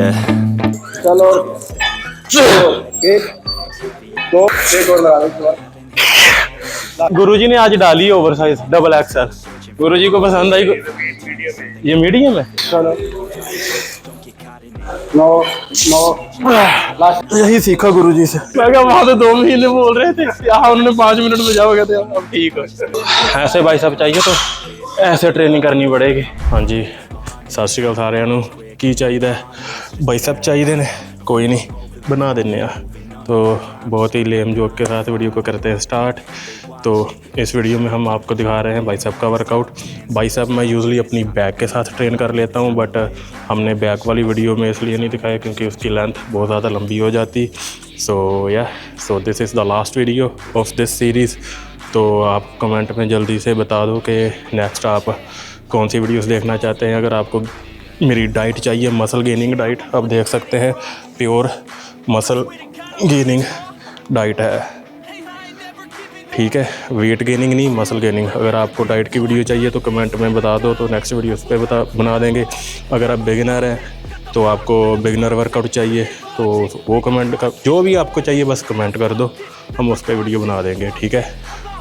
चलो एक दो एक और लगा दो। गुरुजी ने आज डाली ओवर साइज डबल एक्सएल, गुरुजी को पसंद आई। ये मीडियम है। चलो नो नो लास्ट यही सीखा गुरुजी से। मैं क्या वहां तो 2 महीने बोल रहे थे, यहाँ उन्होंने 5 मिनट में जाओगे थे। अब ठीक है, ऐसे भाई साहब चाहिए तो ऐसे ट्रेनिंग करनी पड़ेगी। हाँ जी, सत श्री अकाल सारिਆਂ ਨੂੰ। की चाहिए भाई साहब चाहिए ने, कोई नहीं बना देने आ। तो बहुत ही लेम जोक के साथ वीडियो को करते हैं स्टार्ट। तो इस वीडियो में हम आपको दिखा रहे हैं भाई साहब का वर्कआउट। भाई साहब मैं यूजुअली अपनी बैक के साथ ट्रेन कर लेता हूं, बट हमने बैक वाली वीडियो में इसलिए नहीं दिखाया क्योंकि उसकी लेंथ बहुत ज़्यादा लंबी हो जाती। So this is the last video of this series. तो आप कमेंट में जल्दी से बता दो कि नेक्स्ट आप कौन सी वीडियोस देखना चाहते हैं। अगर आपको मेरी डाइट चाहिए, मसल गेनिंग डाइट, आप देख सकते हैं प्योर मसल गेनिंग डाइट है, ठीक है, वेट गेनिंग नहीं, मसल गेनिंग। अगर आपको डाइट की वीडियो चाहिए तो कमेंट में बता दो, तो नेक्स्ट वीडियो उस पर बना देंगे। अगर आप बिगिनर हैं तो आपको बिगिनर वर्कआउट चाहिए तो वो कमेंट का जो भी आपको चाहिए बस कमेंट कर दो, हम उस पर वीडियो बना देंगे, ठीक है।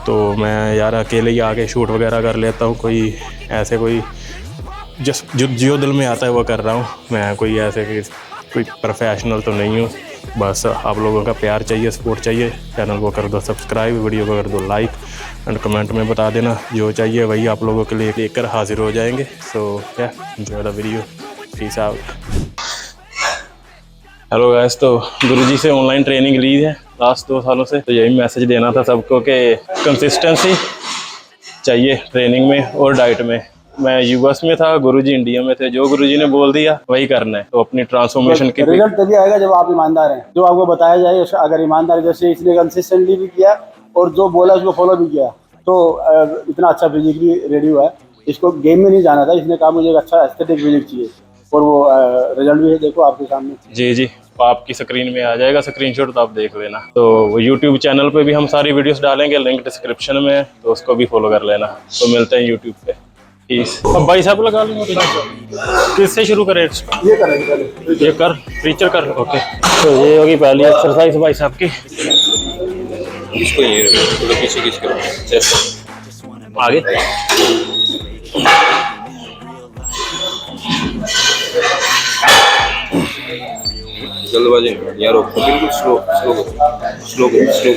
तो मैं यार अकेले ही आके शूट वगैरह कर लेता हूँ, कोई ऐसे कोई जो दिल में आता है वो कर रहा हूँ। मैं कोई ऐसे कोई प्रोफेशनल तो नहीं हूँ, बस आप लोगों का प्यार चाहिए, सपोर्ट चाहिए। चैनल को कर दो सब्सक्राइब, वीडियो को कर दो लाइक एंड कमेंट में बता देना जो चाहिए, वही आप लोगों के लिए लेकर हाजिर हो जाएंगे। सो क्या enjoy the video, peace out. Hello guys, तो गुरुजी से ऑनलाइन ट्रेनिंग ली है लास्ट 2 सालों से। तो यही मैसेज देना था सबको कि कंसिस्टेंसी चाहिए ट्रेनिंग में और डाइट में। मैं यूएस में था, गुरुजी इंडिया में थे, जो गुरुजी ने बोल दिया वही करना है। तो अपनी ट्रांसफॉर्मेशन की रिजल्ट तभी आएगा जब आप ईमानदार हैं, जो आपको बताया जाए। अगर ईमानदार जैसे इसने कंसिस्टेंटली भी किया और जो बोला उसको फॉलो भी किया, तो इतना अच्छा फिजिकली रेडी हुआ है। इसको गेम में नहीं जाना था, इसने कहा मुझे एक अच्छा एस्थेटिक फिजिक चाहिए और वो रिजल्ट भी है, देखो आपके सामने। जी जी, आपकी स्क्रीन में आ जाएगा स्क्रीनशॉट, तो आप देख लेना। तो यूट्यूब चैनल पे भी हम सारी वीडियोस डालेंगे, लिंक डिस्क्रिप्शन में है, तो उसको भी फॉलो कर लेना। तो मिलते हैं यूट्यूब पे, पीस। अब भाई साहब लगा लेंगे, किससे शुरू करें? ये करेंगे पहले, ये कर फीचर कर, ओके। तो ये होगी पहली एक्सरसाइज भाई साहब की। इसको ये थोड़ा पीछे खींच कर चेस्ट आगे जल्दबाजी नहीं यार, बिल्कुल स्लो स्लो स्लो स्लो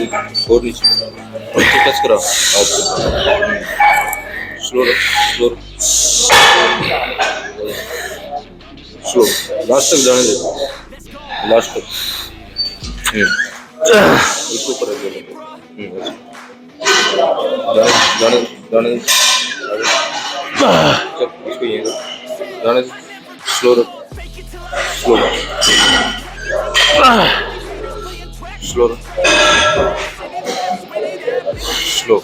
और नीचे टच करा स्लो स्लो स्लो लास्ट तक जाने दे, लास्ट तक इसको ऊपर जाने जाने इसको ये जाने स्लो स्लो स्लो स्लो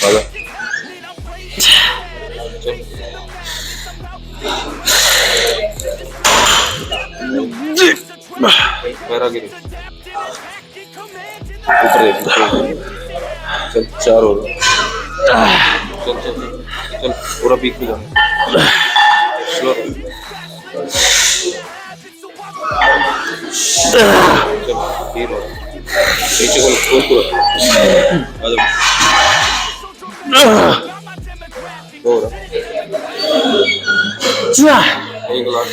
आजा पैरा गिरी ऊपर देख, चल 4 और चल चल चल पूरा पीक पे जाना स्लो चल फिर नीचे को खोल पूरा और एक लाख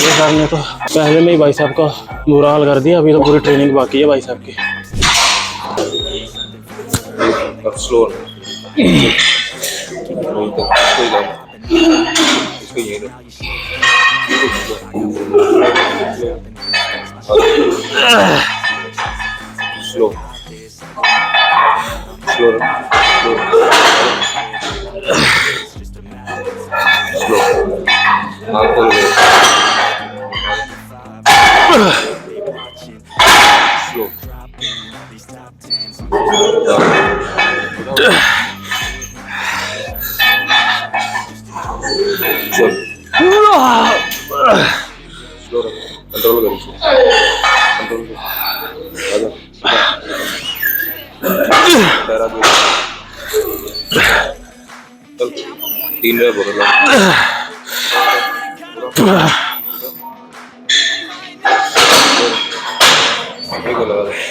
ये सर ने तो पहले में ही भाई साहब का बुरा हाल कर दिया, अभी तो पूरी ट्रेनिंग बाकी है भाई साहब की। अब स्लो इसको ये स्लो स्लो स्लो आँख खोल स्लो चल स्लो कंट्रोल कर इसे, कंट्रोल कर आजा पैरा दे चल 3 बार बोलो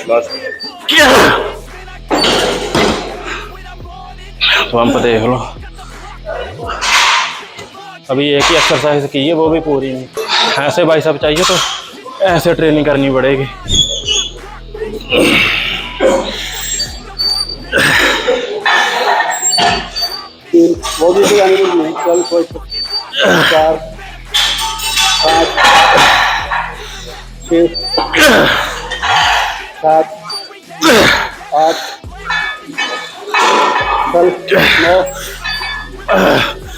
लास्ट पंप देख लो। अभी एक ही एक्सरसाइज की है, वो भी पूरी नहीं। ऐसे भाई साहब चाहिए तो ऐसे ट्रेनिंग करनी पड़ेगी। वो भी जाने के लिए 12 4 5 6 7 8 9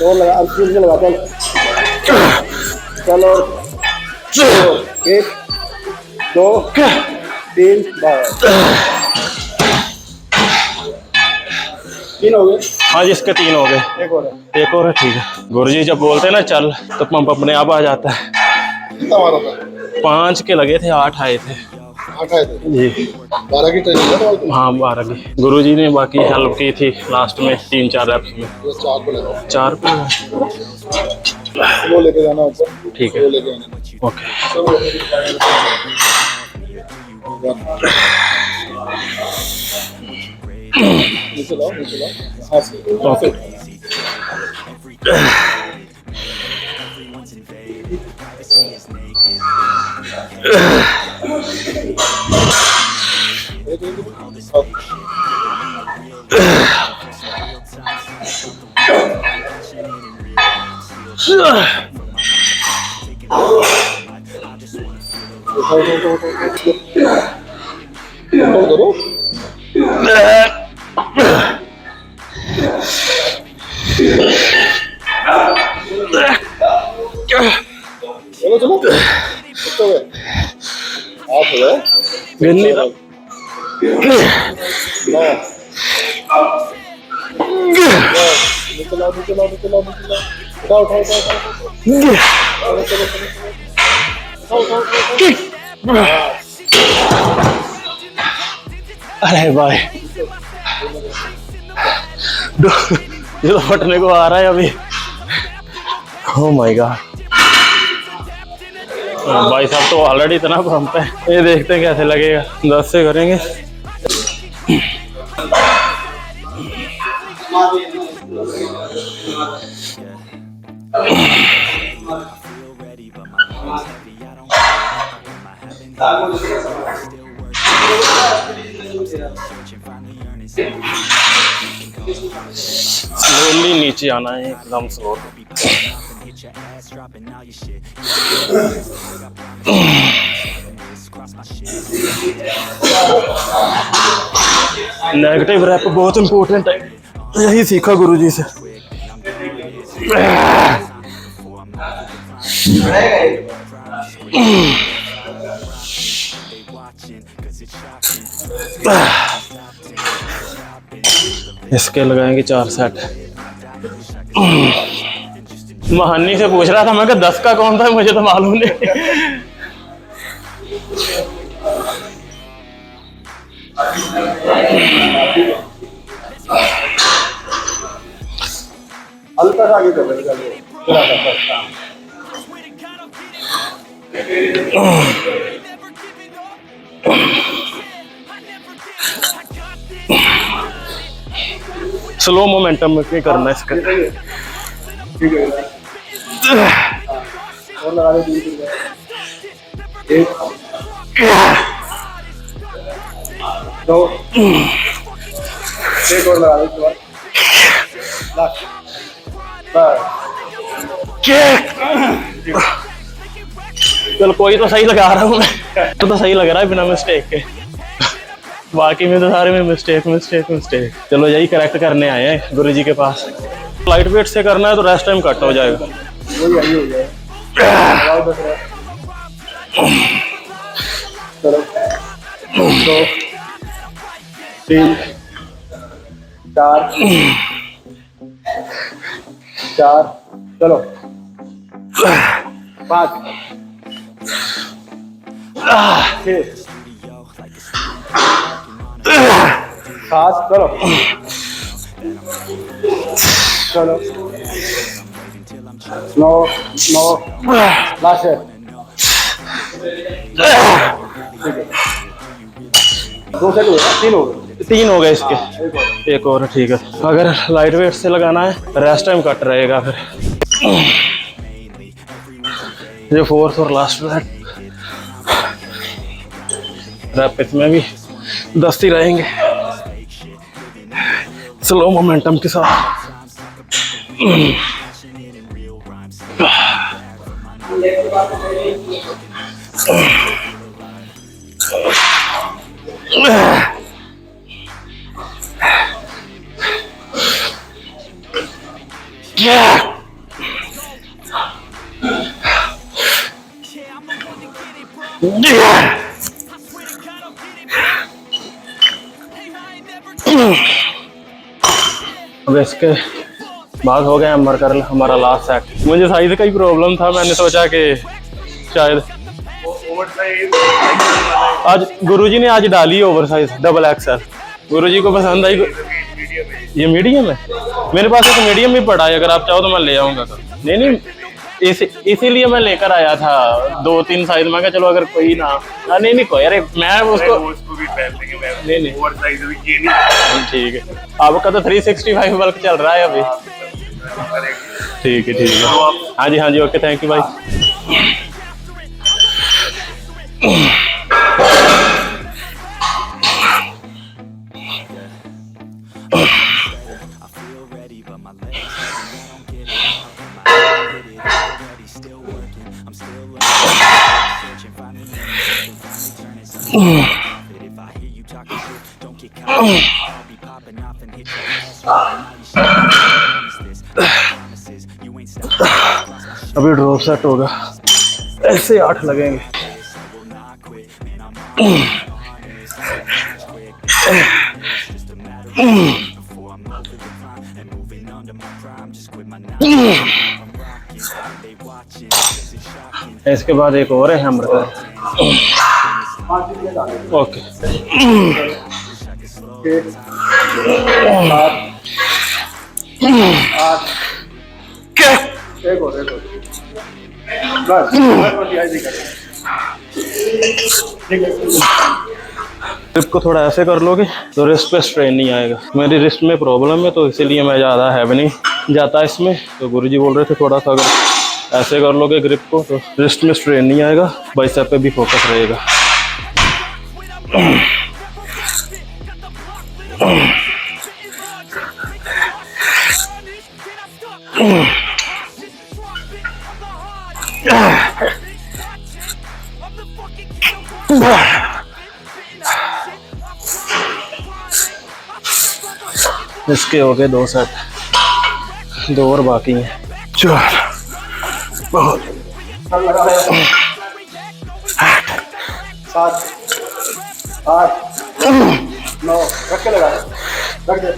और लगा अब फिर से लगा चल और 1 2 3 बार 3 हो गए। हाँ जी, इसके 3 हो गए। एक और है। एक और है, ठीक है। गुरुजी जब बोलते हैं ना चल, तो पंप अपने आप आ जाता है। कितना मारा था? 5 के लगे थे, 8 आए थे 8 आए थे जी। 12 की ट्रेनिंग है तो हाँ 12 की। गुरुजी ने बाकी हेल्प की थी लास्ट में 3-4 रैप्स में। 4 को लगा 4 पे। वो लेके जाना ऊपर। ठीक है, वो लेके आना ओके। नीचे लाओ हाँ से ओके। करो चलो चलो कितने हुए 8 हो गए गन्नी 9 निकला उठाओ अरे भाई ये तो फटने को आ रहा है अभी। Oh my God. भाई साहब तो ऑलरेडी इतना पंप है, ये देखते हैं कैसे लगेगा। 10 से करेंगे। स्लोली नीचे आना है, एकदम स्लो। नेगेटिव रैप बहुत इंपॉर्टेंट है, यही सीखा गुरुजी से। इसके लगाएंगे 4 सेट। महानी से पूछ रहा था मैं कि 10 का कौन था, मुझे तो मालूम नहीं। हल्का सा आगे कर स्लो मोमेंटम में क्या करना है इसका। ठीक है और लगा दे 1 2 एक और लगा दे इसके बाद लास्ट चल कोई तो सही लगा रहा हूँ मैं, तो सही लग रहा है बिना मिस्टेक के। बाकी में तो सारे में मिस्टेक। चलो यही करेक्ट करने आए हैं गुरुजी के पास। लाइट वेट से करना है तो रेस्ट टाइम कट हो जाएगा। वही यही हो जाए। चलो 2 3 4 चलो 5 6 7 चलो नो नो लास्ट है। दो सेट हुए ना, तीन हो गए। 3 हो गए इसके, एक और ठीक है। अगर लाइट वेट से लगाना है रेस्ट टाइम कट रहेगा फिर। ये फोर्थ और लास्ट रैप इसमें भी 10 ही रहेंगे स्लो मोमेंटम के साथ। अब इसके बाद हो गया अमर कर हमारा लास्ट सेट। मुझे साइज का ही प्रॉब्लम था, मैंने सोचा कि शायद आज गुरुजी ने आज डाली ओवर साइज डबल एक्सएल, गुरुजी को पसंद आई। ये मीडियम है, मेरे पास एक मीडियम भी पड़ा है, अगर आप चाहो तो मैं ले आऊंगा। नहीं नहीं, इसीलिए मैं लेकर आया था 2-3 साइज। मैं कहा चलो अगर कोई ना, नहीं नहीं कोई, अरे मैं उसको भी पहन लेंगे। नहीं ओवर साइज भी ये नहीं, ठीक है। आपका तो 365 वर्क चल रहा है अभी। ठीक है ठीक है, हाँ जी हाँ जी, ओके थैंक यू भाई। अभी ड्रॉप सेट होगा, ऐसे 8 लगेंगे। इसके बाद एक और है हमर का। ओके ग्रिप को थोड़ा ऐसे कर लोगे तो रिस्ट पे स्ट्रेन नहीं आएगा। मेरी रिस्ट में प्रॉब्लम है तो इसीलिए मैं ज़्यादा हैवी नहीं जाता इसमें। तो गुरुजी बोल रहे थे थोड़ा सा अगर ऐसे कर लोगे ग्रिप को तो रिस्ट में स्ट्रेन नहीं आएगा, बाइसेप पे भी फोकस रहेगा। इसके हो गए 2 सेट, 2 और बाकी हैं। चल बहुत 7 8 9 रख के लगा, रख दे।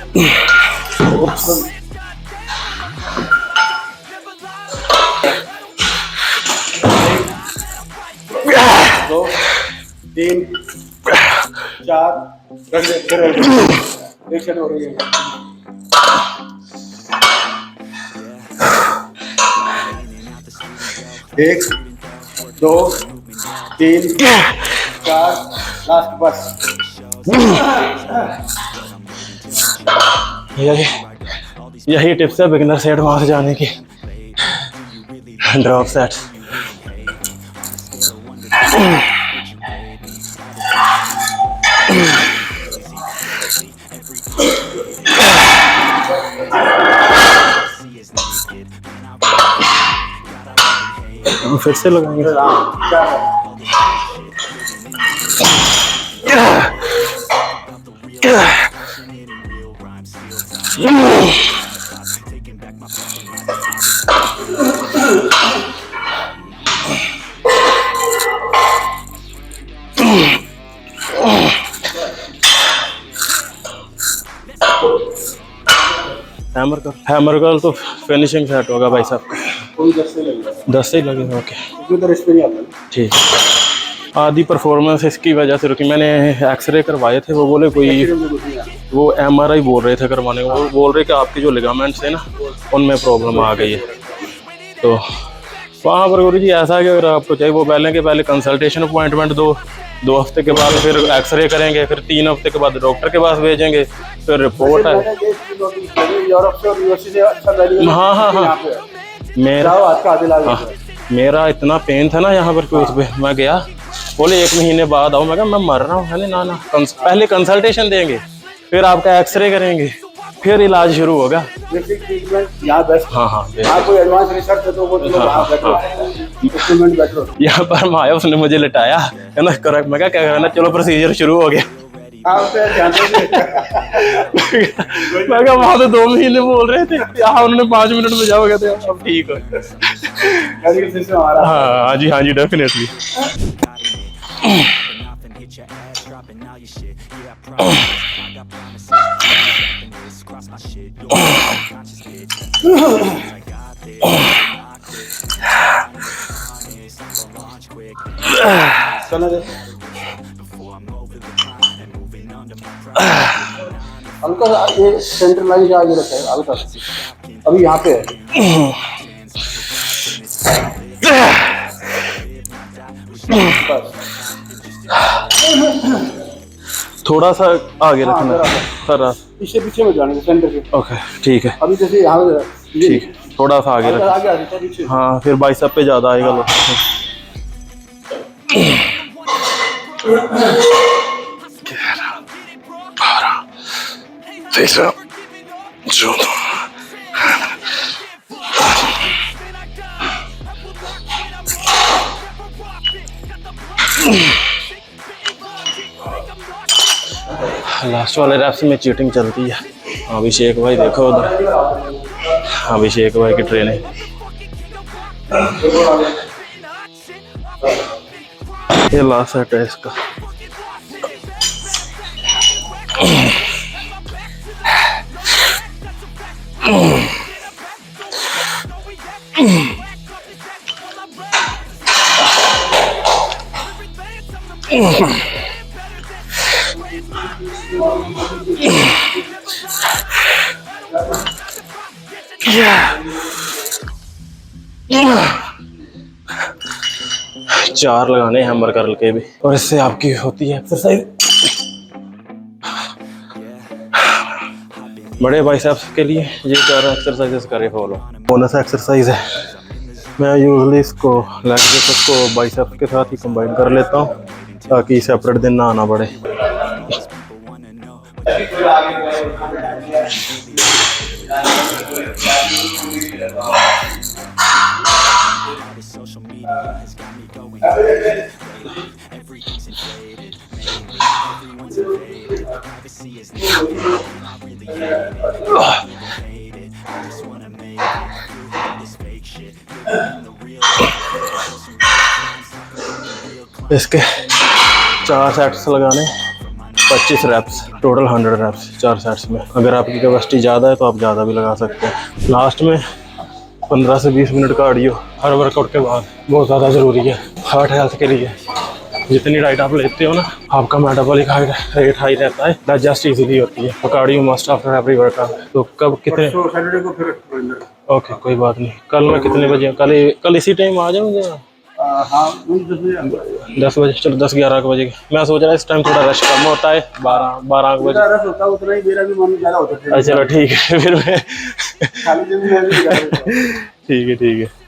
2 3 4 रख दे, फिर एक सेट हो रही है। एक 2 3 4 लास्ट बस। यही टिप्स है बिगिनर से एडवांस जाने की। ड्रॉप सेट फिर से लगाएंगे। हैमर गर्ल तो फिनिशिंग सेट होगा भाई साहब। 10 से ही लगेगा। ओके ठीक। आधी परफॉर्मेंस इसकी वजह से रुकी। मैंने एक्सरे करवाए थे, वो बोले कोई वो MRI बोल रहे थे करवाने को। वो बोल रहे कि आपके जो लिगामेंट्स है ना उनमें प्रॉब्लम आ गई है। तो वहाँ पर गुरु जी ऐसा है कि अगर आपको चाहिए वो पहले के पहले कंसल्टेशन अपॉइंटमेंट दो, 2 हफ्ते के बाद फिर एक्सरे करेंगे, फिर 3 हफ्ते के बाद डॉक्टर के पास भेजेंगे, फिर रिपोर्ट है। यूरोप से और यूएसए से अच्छा मेडिकल हाँ हाँ हाँ, मेरा मेरा इतना पेन था ना यहाँ पर कोर्स पे, मैं गया, बोले 1 महीने बाद आओ। मैं कहा मैं मर रहा हूँ। मैंने ना पहले कंसल्टेशन देंगे, फिर आपका एक्सरे करेंगे, फिर इलाज शुरू होगा। ट्रीटमेंट यहाँ बेस्ट। हाँ हाँ, यहाँ कोई एडवांस रिसर्च है तो वो ट्रीटमेंट बेटर। यहाँ पर मैं आया, उसने मुझे लिटाया, कहना करेक्ट। मैं क्या कहना, चलो प्रोसीजर शुरू हो गया। मैं क्या वहाँ तो 2 महीने बोल रहे थे, यहाँ उन्होंने 5 मिनट में जाओगे तो अब ठीक हो। हाँ जी, हाँ जी, डेफिनेटली। हल्का सा ये सेंटर लाइन से आगे रखा है, हल्का सा अभी यहाँ पे है। थोड़ा सा आगे रखना सर, पीछे पीछे में जाने सेंटर से। ओके ठीक है, अभी जैसे यहाँ ठीक है, थोड़ा सा आगे रखना। आगे आगे पीछे। हाँ, फिर बाइसेप पे ज्यादा आएगा लो। 13, 14। लास्ट वाले रैप्स में चीटिंग चलती है। अभिषेक भाई देखो उधर, अभिषेक भाई की ट्रेनिंग। ये लास्ट सेट है इसका। चार लगाने हैं हैमर कर्ल के भी, और इससे आपकी होती है एक्सरसाइज। बड़े बाइसेप्स के लिए ये 4 एक्सरसाइजेस करें फॉलो। बोनस एक्सरसाइज है, मैं यूजुअली इसको लेग प्रेस को बाइसेप्स के साथ ही कंबाइन कर लेता हूँ ताकि सेपरेट दिन ना आना पड़े। इसके 4 सेट्स लगाने, 25 रैप्स, टोटल 100 रैप्स 4 सेट्स में। अगर आपकी कैपेसिटी ज़्यादा है तो आप ज़्यादा भी लगा सकते हैं। लास्ट में 15 से 20 मिनट कार्डियो हर वर्कआउट के बाद बहुत ज़्यादा ज़रूरी है हार्ट हेल्थ के लिए। जितनी डाइट आप लेते हो ना, आपका मेटाबॉलिक रेट हाई रहता है, डाइजेस्ट इजीली होती है। तो cardio must after every workout. तो कब कितने? सैटरडे को फिर ओके, कोई बात नहीं। कल मैं कितने बजे? कल इसी टाइम आ जाऊँगा। हाँ 10 बजे, चलो 10-11 बजे। मैं सोच रहा इस टाइम थोड़ा रश कम होता है, 12 बजे रस होता है उतना ही, मेरा भी मन ज़्यादा होता है। चलो ठीक है, फिर मैं खाली दिन में ठीक है।